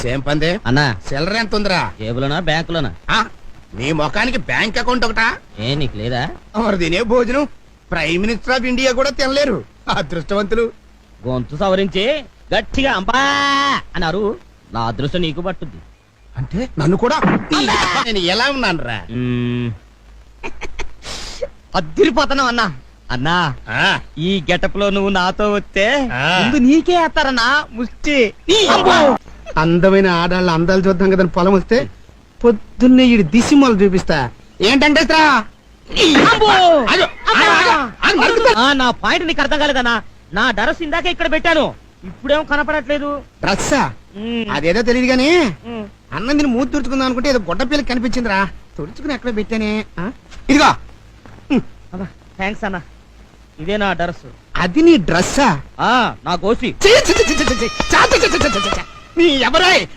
Same పందే అన్నా సిల్లర ఎంత ఉందిరా? జేబులోనా బ్యాంకులోనా? ఆ, నీ ముఖానికి బ్యాంక్ అకౌంట్ ఒకటా? ఏ నీకు లేదా? మరి తినే భోజనం ప్రైమ్ మినిస్టర్ ఆఫ్ ఇండియా కూడా తినలేరు అదృష్టవంతులు. గొంతు సవరించి గట్టిగా అంబా అన్నారు. నా అదృష్టం నీకు పట్టుద్ది. అంటే నన్ను కూడా నేను ఎలా ఉన్నాను రా? అద్దరిపోతున్నావు అన్నా. అన్నా ఈ గెటప్ లో నువ్వు నాతో వస్తే ముందు నీకే వేస్తారన్నా ముష్టి. అందమైన ఆడాళ్ళ అందాలు చూద్దాం కదా పొలం వస్తే పొద్దున్నే ఈ దిశమలు చూపిస్తా. ఏంటంటే నా పాయింట్ నీకు అర్థం కాలేదన్నా. నా డ్రెస్ ఇందాక ఇక్కడ పెట్టాను, ఇప్పుడేమో కనపడట్లేదు. డ్రస్సా? అదేదో తెలియదు గానీ అన్నం దీన్ని మూతి తుడుచుకుందాం అనుకుంటే ఏదో గొడ్డ పిల్లకి కనిపించిందిరా. తుడుచుకుని ఎక్కడ పెట్టానే? ఇదిగో. థ్యాంక్స్ అన్నా. ఇదే నా డ్రెస్. అది నీ డ్రస్సా? నా గోసి. నీ ఎవరాయ్